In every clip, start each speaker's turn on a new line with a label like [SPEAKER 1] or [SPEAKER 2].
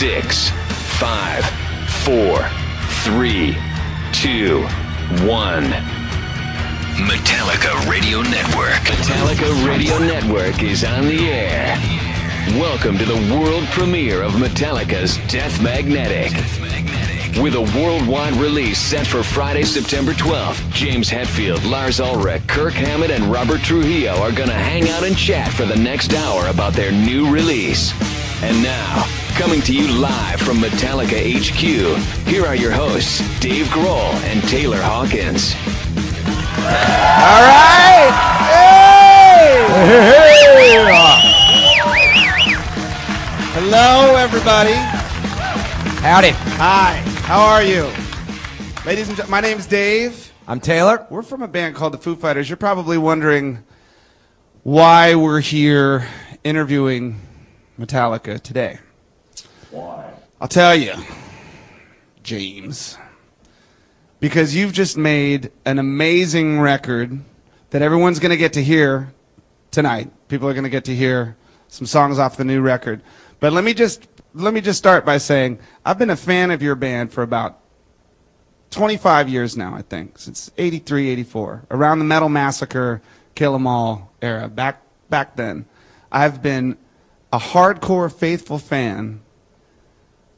[SPEAKER 1] 6, 5, 4, 3, 2, 1. Metallica Radio Network. Metallica Radio Network is on the air. Welcome to the world premiere of Metallica's Death Magnetic. With a worldwide release set for Friday, September 12th, James Hetfield, Lars Ulrich, Kirk Hammett, and Robert Trujillo are going to hang out and chat for the next hour about their new release. And now, coming to you live from Metallica HQ, here are your hosts, Dave Grohl and Taylor Hawkins.
[SPEAKER 2] All right! Hey! Hello, everybody.
[SPEAKER 3] Howdy.
[SPEAKER 2] Hi. How are you? Ladies and gentlemen, my name's Dave.
[SPEAKER 3] I'm Taylor.
[SPEAKER 2] We're from a band called the Foo Fighters. You're probably wondering why we're here interviewing Metallica today.
[SPEAKER 3] Why?
[SPEAKER 2] I'll tell you, James. Because you've just made an amazing record that everyone's going to get to hear tonight. People are going to get to hear some songs off the new record. But let me just start by saying I've been a fan of your band for about 25 years now, I think, since 83, 84, around the Metal Massacre, Kill 'Em All era. Back then, I've been a hardcore, faithful fan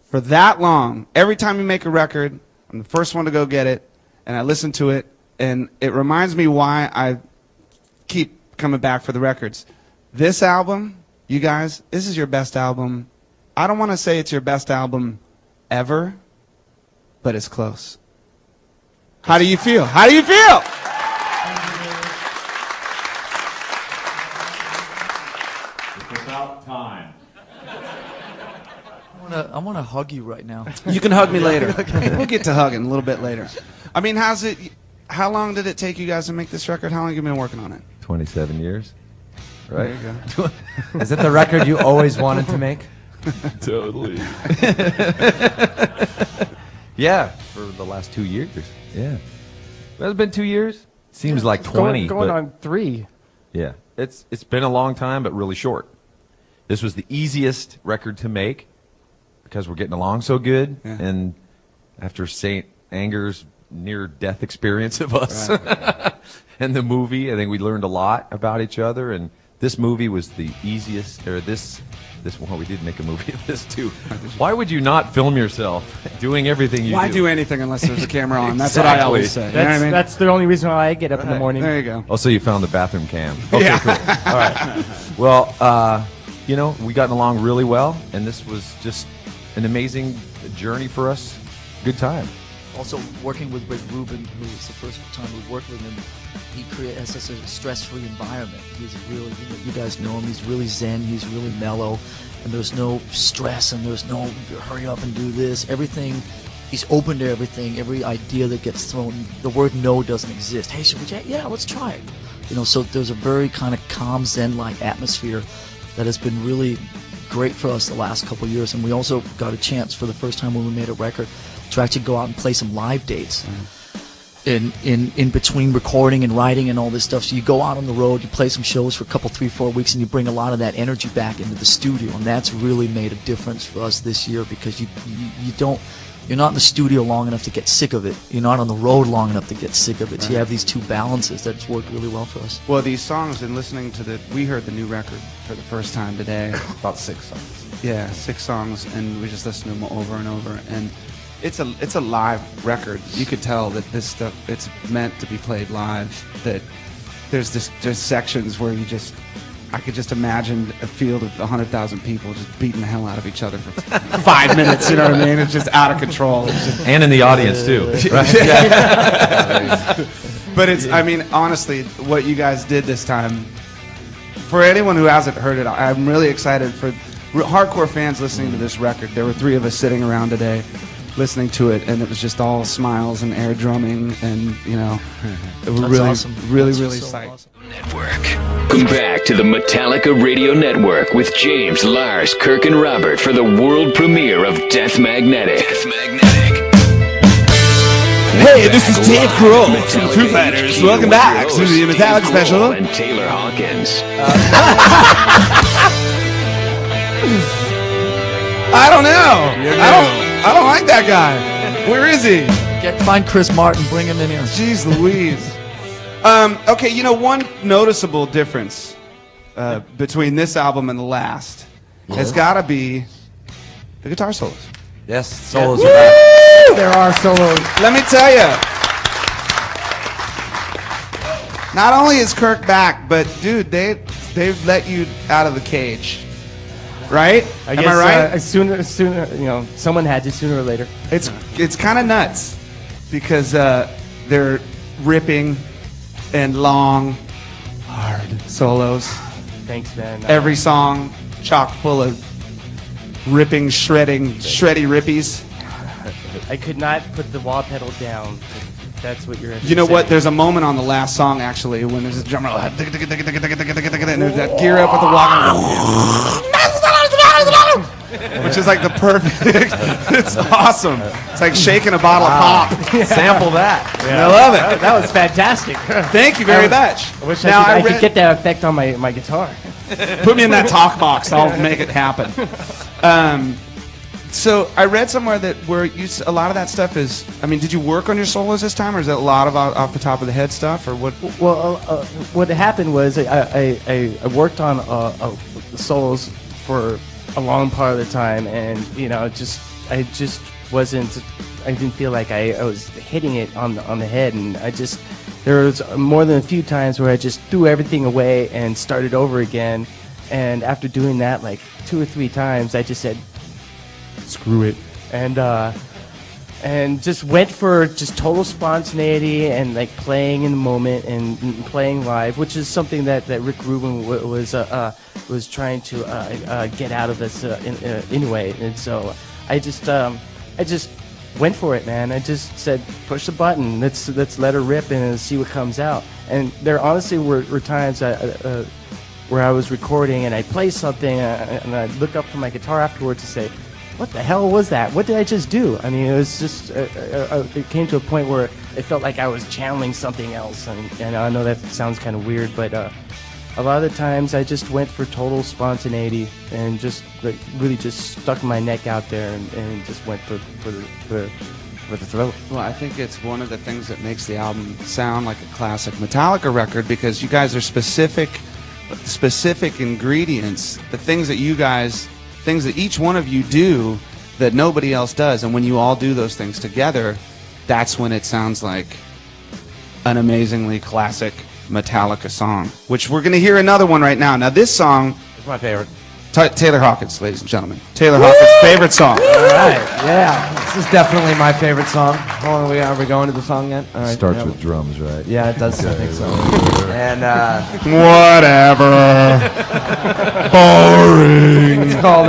[SPEAKER 2] for that long. Every time you make a record, I'm the first one to go get it, and I listen to it, and it reminds me why I keep coming back for the records. This album, you guys, this is your best album. I don't want to say it's your best album ever, but it's close. How do you feel? How do you feel?
[SPEAKER 4] It's about time.
[SPEAKER 5] I want to hug you right now.
[SPEAKER 2] You can hug me later. We'll get to hugging a little bit later. I mean, how long did it take you guys to make this record? How long have you been working on it?
[SPEAKER 4] 27 years. Right?
[SPEAKER 2] There you go.
[SPEAKER 3] Is it the record you always wanted to make?
[SPEAKER 4] Totally. Yeah, for the last 2 years. Yeah. Well, it's been 2 years. Seems like 20.
[SPEAKER 6] Going
[SPEAKER 4] but
[SPEAKER 6] on 3.
[SPEAKER 4] yeah, it's been a long time, but really short. This was the easiest record to make because we're getting along so good,
[SPEAKER 2] Yeah.
[SPEAKER 4] and after St. Anger's near-death experience of us and the movie, I think we learned a lot about each other, and this movie was the easiest, or this well, we did make a movie of this too. Why would you not film yourself doing everything you do?
[SPEAKER 2] Why do anything unless there's a camera on? That's what I always say. You know what I mean?
[SPEAKER 6] That's the only reason why I get up in the morning.
[SPEAKER 2] There you go.
[SPEAKER 4] Also, you found the bathroom cam. Okay,
[SPEAKER 2] Yeah.
[SPEAKER 4] cool. All right. Well, we gotten along really well, and this was just an amazing journey for us. Good time.
[SPEAKER 5] Also, working with Rick Rubin, who is the first time we worked with him, he has such a stress-free environment. He's really, you guys know him, he's really zen, he's really mellow, and there's no stress, and there's no hurry up and do this. Everything, he's open to everything, every idea that gets thrown. The word no doesn't exist. Hey, should we try? Yeah, let's try it. So there's a very kind of calm, zen-like atmosphere that has been really great for us the last couple of years. And we also got a chance for the first time when we made a record to actually go out and play some live dates in between recording and writing and all this stuff. So you go out on the road, you play some shows for a couple, 3-4 weeks, and you bring a lot of that energy back into the studio. And that's really made a difference for us this year, because you're not in the studio long enough to get sick of it. You're not on the road long enough to get sick of it. So you have these two balances that's worked really well for us.
[SPEAKER 2] Well, these songs, and listening to we heard the new record for the first time today.
[SPEAKER 4] About 6 songs.
[SPEAKER 2] Yeah, 6 songs, and we just listened to them over and over. And it's a live record. You could tell that this stuff, it's meant to be played live. That there's sections where I could just imagine a field of 100,000 people just beating the hell out of each other for 5 minutes. You know what I mean? It's just out of control.
[SPEAKER 4] And in the audience, too. Right?
[SPEAKER 2] But I mean, honestly, what you guys did this time, for anyone who hasn't heard it, I'm really excited for hardcore fans listening to this record. There were 3 of us sitting around today listening to it, and it was just all smiles and air drumming, and it was really,
[SPEAKER 5] awesome.
[SPEAKER 2] really,
[SPEAKER 5] That's
[SPEAKER 2] really
[SPEAKER 5] so
[SPEAKER 2] psyched.
[SPEAKER 5] awesome.
[SPEAKER 1] Network. Come back to the Metallica Radio Network with James, Lars, Kirk, and Robert for the world premiere of Death Magnetic.
[SPEAKER 2] Hey, this is Dave Grohl from Foo Fighters. Welcome back to the Metallica special.
[SPEAKER 1] And Taylor Hawkins.
[SPEAKER 2] I don't know. I don't like that guy. Where is he?
[SPEAKER 5] Find Chris Martin, bring him in here.
[SPEAKER 2] Jeez Louise. Okay, you know, one noticeable difference between this album and the last has got to be the guitar solos.
[SPEAKER 3] Yes, solos are back.
[SPEAKER 6] There are solos.
[SPEAKER 2] Let me tell you. Not only is Kirk back, but dude, they've let you out of the cage, right?
[SPEAKER 6] Am
[SPEAKER 2] I right?
[SPEAKER 6] Sooner, you know, someone had to sooner or later.
[SPEAKER 2] It's kind of nuts because they're ripping and long, hard solos.
[SPEAKER 6] Thanks, man.
[SPEAKER 2] Every song chock full of ripping, shreddy rippies.
[SPEAKER 6] I could not put the wah pedal down. That's what you're.
[SPEAKER 2] You know what?
[SPEAKER 6] saying.
[SPEAKER 2] There's a moment on the last song actually when there's a drummer and there's that gear up with the walk, which is like the perfect. It's awesome. It's like shaking a bottle of pop.
[SPEAKER 4] Sample that.
[SPEAKER 2] I love it.
[SPEAKER 6] That was fantastic.
[SPEAKER 2] Thank you very much.
[SPEAKER 6] I wish
[SPEAKER 2] Now
[SPEAKER 6] I could get that effect on my guitar.
[SPEAKER 2] Put me in that talk box. I'll make it happen. So I read somewhere that a lot of that stuff is. I mean, did you work on your solos this time, or is it a lot of off the top of the head stuff, or what?
[SPEAKER 6] Well, what happened was I worked on solos for a long part of the time, and you know, I didn't feel like I was hitting it on the head, and there was more than a few times where I just threw everything away and started over again, and after doing that like 2 or 3 times, I just said, screw it, and just went for just total spontaneity and like playing in the moment and playing live, which is something that Rick Rubin was trying to get out of us anyway. And so I just went for it, man. I just said, push the button, let's let her rip and see what comes out. And there honestly were times where I was recording and I play something and I look up from my guitar afterwards to say, what the hell was that? What did I just do? I mean, it was just, it came to a point where it felt like I was channeling something else. And I know that sounds kind of weird, but a lot of the times I just went for total spontaneity and just like really just stuck my neck out there and just went for the throat.
[SPEAKER 2] Well, I think it's one of the things that makes the album sound like a classic Metallica record, because you guys are specific ingredients, the things that each one of you do that nobody else does, and when you all do those things together, that's when it sounds like an amazingly classic Metallica song, which we're going to hear another one right now. Now this song
[SPEAKER 3] It's my favorite.
[SPEAKER 2] Taylor Hawkins, ladies and gentlemen. Taylor Hawkins' favorite song.
[SPEAKER 3] All right, yeah. This is definitely my favorite song. Hold on, are we going to the song yet? All right,
[SPEAKER 4] Starts with drums, right?
[SPEAKER 3] Yeah, it does. I think so. And
[SPEAKER 2] Whatever. Boring.
[SPEAKER 3] it's called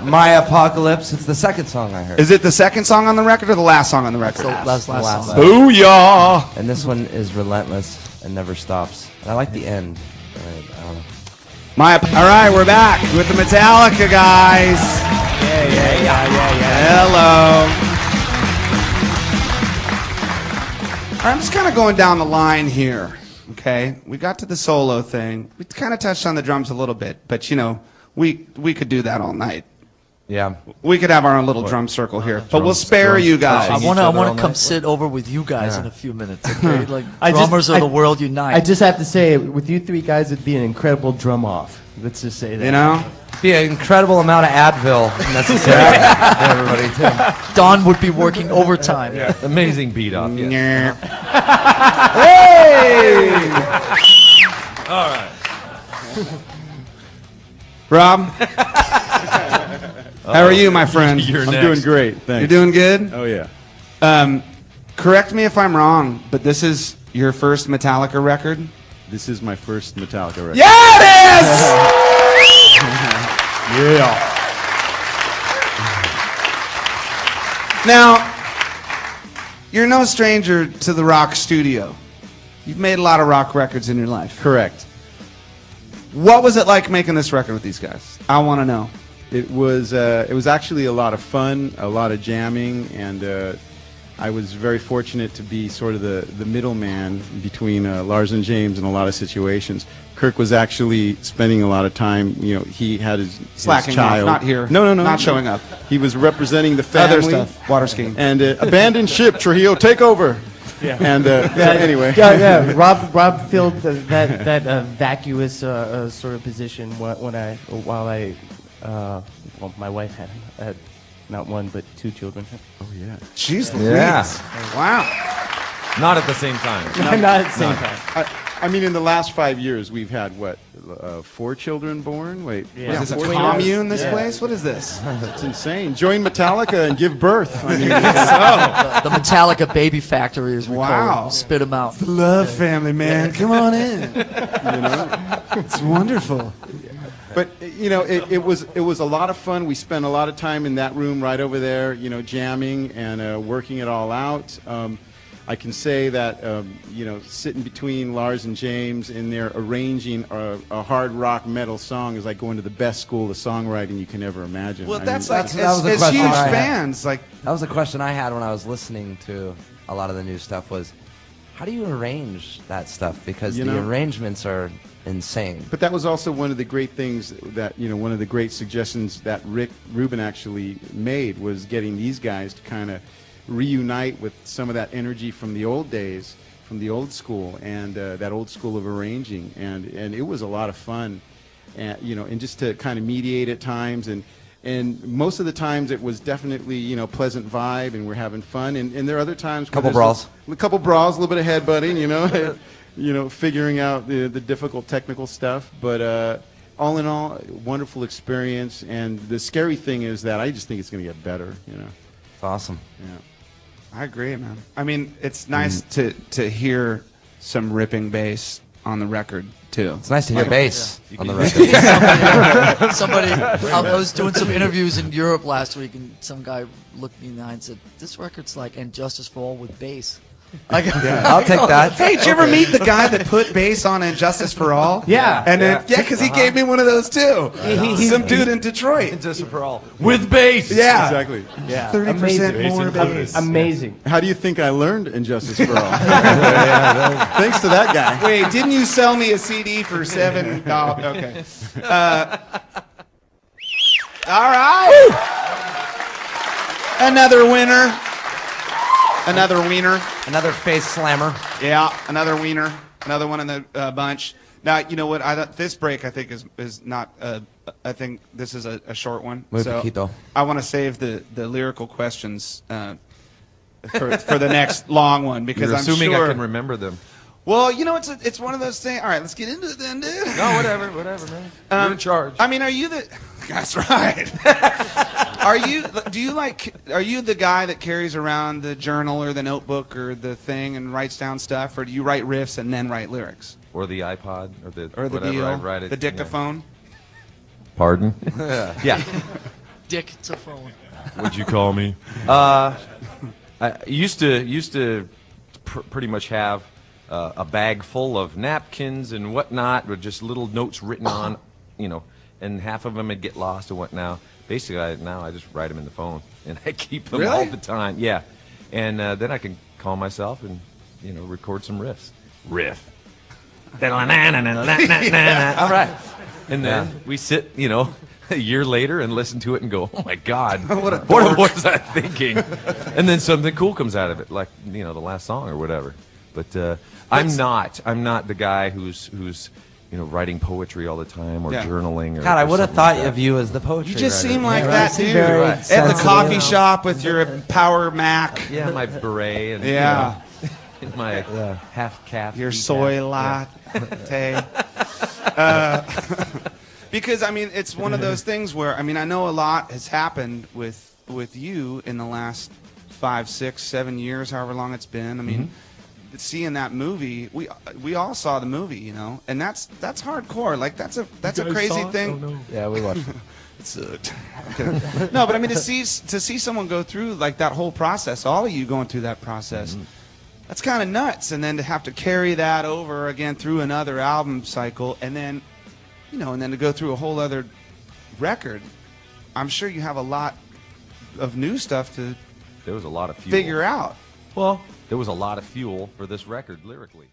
[SPEAKER 3] My Apocalypse. It's the second song I heard.
[SPEAKER 2] Is it the second song on the record or the last song on the record?
[SPEAKER 5] Last song.
[SPEAKER 2] Booyah!
[SPEAKER 3] And this one is relentless and never stops. And I like the end. I don't know.
[SPEAKER 2] All right, we're back with the Metallica guys. Yeah. Hello. All right, I'm just kind of going down the line here. Okay, we got to the solo thing. We kind of touched on the drums a little bit, but you know, we could do that all night.
[SPEAKER 3] Yeah.
[SPEAKER 2] We could have our own little drum circle here, but we'll spare you guys.
[SPEAKER 5] I want to come sit over with you guys in a few minutes. Okay? Like drummers of the world unite.
[SPEAKER 6] I just have to say, with you 3 guys, it'd be an incredible drum off. Let's just say that.
[SPEAKER 2] You know?
[SPEAKER 3] Be an incredible amount of Advil necessary for everybody, too.
[SPEAKER 5] Don would be working overtime.
[SPEAKER 4] Yeah. Amazing beat off. Yes.
[SPEAKER 2] Hey!
[SPEAKER 4] All right.
[SPEAKER 2] Rob? How are you, my friend?
[SPEAKER 7] I'm doing great, thanks.
[SPEAKER 2] You're doing good?
[SPEAKER 7] Oh, yeah.
[SPEAKER 2] Correct me if I'm wrong, but this is your first Metallica record?
[SPEAKER 7] This is my first Metallica record.
[SPEAKER 2] Yeah, it is!
[SPEAKER 7] Yeah.
[SPEAKER 2] Now, you're no stranger to the rock studio. You've made a lot of rock records in your life.
[SPEAKER 7] Correct.
[SPEAKER 2] What was it like making this record with these guys? I want to know.
[SPEAKER 7] It was actually a lot of fun, a lot of jamming, and I was very fortunate to be sort of the middleman between Lars and James in a lot of situations. Kirk was actually spending a lot of time, he had his
[SPEAKER 2] Slacking
[SPEAKER 7] child.
[SPEAKER 2] off, not here.
[SPEAKER 7] No.
[SPEAKER 2] Not showing up.
[SPEAKER 7] He was representing the family.
[SPEAKER 2] Other stuff, water skiing.
[SPEAKER 7] And abandoned ship, Trujillo, take over. Yeah. And so anyway.
[SPEAKER 6] Yeah. Rob filled that vacuous sort of position while my wife had not one but 2 children.
[SPEAKER 7] Oh yeah.
[SPEAKER 2] Jeez Louise.
[SPEAKER 4] Yeah.
[SPEAKER 2] Wow.
[SPEAKER 4] Not at the same time.
[SPEAKER 6] Not at the same time.
[SPEAKER 7] I mean, in the last 5 years, we've had, 4 children born? Wait.
[SPEAKER 6] Yeah.
[SPEAKER 2] Is this a
[SPEAKER 7] 4
[SPEAKER 2] commune,
[SPEAKER 7] years?
[SPEAKER 2] this place? What is this?
[SPEAKER 7] It's insane. Join Metallica and give birth. I mean,
[SPEAKER 5] The Metallica baby factory, as we call
[SPEAKER 2] Wow.
[SPEAKER 5] it. Spit them out.
[SPEAKER 2] Love family, man. Come on in. It's wonderful.
[SPEAKER 7] but it was a lot of fun. We spent a lot of time in that room right over there, jamming and working it all out. I can say that, sitting between Lars and James in there arranging a hard rock metal song is like going to the best school of songwriting you can ever imagine.
[SPEAKER 2] Well,
[SPEAKER 7] I
[SPEAKER 2] that's
[SPEAKER 7] mean,
[SPEAKER 2] like,
[SPEAKER 3] that was the
[SPEAKER 2] as
[SPEAKER 3] question
[SPEAKER 2] huge
[SPEAKER 3] I had.
[SPEAKER 2] fans, like,
[SPEAKER 3] That was a question I had when I was listening to a lot of the new stuff was, how do you arrange that stuff? Because the arrangements are insane.
[SPEAKER 7] But that was also one of the great things that, one of the great suggestions that Rick Rubin actually made was getting these guys to kind of reunite with some of that energy from the old days, from the old school, and that old school of arranging. And it was a lot of fun, and just to kind of mediate at times. And most of the times it was definitely, pleasant vibe, and we're having fun. And there are other times where
[SPEAKER 3] Couple
[SPEAKER 7] there's
[SPEAKER 3] brawls.
[SPEAKER 7] a couple brawls, a little bit of headbutting, figuring out the difficult technical stuff. But all in all, wonderful experience. And the scary thing is that I just think it's going to get better.
[SPEAKER 3] It's awesome.
[SPEAKER 7] Yeah.
[SPEAKER 2] I agree, man. I mean, it's nice to hear some ripping bass on the record, too.
[SPEAKER 3] It's nice to hear bass on the record.
[SPEAKER 5] Somebody, I was doing some interviews in Europe last week, and some guy looked me in the eye and said, "This record's like And Justice for All with bass."
[SPEAKER 3] I'll take that.
[SPEAKER 2] Hey, did you ever meet the guy that put bass on Injustice for All?
[SPEAKER 6] Yeah.
[SPEAKER 2] And then, because he gave me one of those, too. Some dude in Detroit.
[SPEAKER 4] Just for all. With bass.
[SPEAKER 2] Yeah.
[SPEAKER 7] Exactly.
[SPEAKER 6] Yeah.
[SPEAKER 2] 30% more bass.
[SPEAKER 6] Amazing.
[SPEAKER 7] How do you think I learned Injustice for All? Thanks to that guy.
[SPEAKER 2] Wait, didn't you sell me a CD for $7? Okay. All right. Another winner. Another wiener.
[SPEAKER 3] Another face slammer.
[SPEAKER 2] Yeah, another wiener. Another one in the bunch. Now, you know what? This break, I think, is not. I think this is a short one.
[SPEAKER 3] Muy
[SPEAKER 2] So
[SPEAKER 3] poquito.
[SPEAKER 2] I want to save the lyrical questions for the next long one because
[SPEAKER 4] You're
[SPEAKER 2] I'm
[SPEAKER 4] assuming
[SPEAKER 2] sure.
[SPEAKER 4] I can remember them.
[SPEAKER 2] Well, it's one of those things. All right, let's get into it then, dude.
[SPEAKER 4] No, whatever, man. You're in charge.
[SPEAKER 2] I mean, are you the? That's right. Are you the guy that carries around the journal or the notebook or the thing and writes down stuff, or do you write riffs and then write lyrics?
[SPEAKER 4] Or the iPod, or the
[SPEAKER 2] Or the
[SPEAKER 4] whatever I
[SPEAKER 2] deal,
[SPEAKER 4] write it.
[SPEAKER 2] the dictaphone?
[SPEAKER 4] Pardon? Yeah.
[SPEAKER 5] Dictaphone.
[SPEAKER 4] What'd you call me? I used to pretty much have a bag full of napkins and whatnot with just little notes written on, and half of them would get lost and whatnot. Basically, now I just write them in the phone, and I keep them all the time. Yeah, and then I can call myself and record some riffs. Riff. All right. And then we sit, a year later and listen to it and go, oh my God, what was I thinking? And then something cool comes out of it, like the last song or whatever. But I'm not the guy who's writing poetry all the time or journaling. Or,
[SPEAKER 3] God, I
[SPEAKER 4] or
[SPEAKER 3] would have
[SPEAKER 4] something
[SPEAKER 3] thought
[SPEAKER 4] like that.
[SPEAKER 3] of you as the poetry
[SPEAKER 2] You just
[SPEAKER 3] writer.
[SPEAKER 2] seem like
[SPEAKER 3] Yeah,
[SPEAKER 2] that,
[SPEAKER 3] right.
[SPEAKER 2] dude.
[SPEAKER 6] Very
[SPEAKER 2] At the
[SPEAKER 6] sensitive.
[SPEAKER 2] coffee shop with your Power Mac.
[SPEAKER 4] Yeah, my beret and
[SPEAKER 2] Yeah.
[SPEAKER 4] and my half calf.
[SPEAKER 2] Your
[SPEAKER 4] decaf.
[SPEAKER 2] soy latte. Because I mean, it's one of those things where I know a lot has happened with you in the last 5, 6, 7 years, however long it's been. I mean, seeing that movie, we all saw the movie, and that's hardcore. Like that's a crazy thing.
[SPEAKER 4] Oh, no.
[SPEAKER 3] Yeah, we watched it.
[SPEAKER 2] It sucked. No, but I mean to see someone go through like that whole process, all of you going through that process. That's kind of nuts, and then to have to carry that over again through another album cycle, and then, and then to go through a whole other record. I'm sure you have a lot of new stuff to
[SPEAKER 4] There was a lot of fuel.
[SPEAKER 2] figure out.
[SPEAKER 4] Well, there was a lot of fuel for this record lyrically.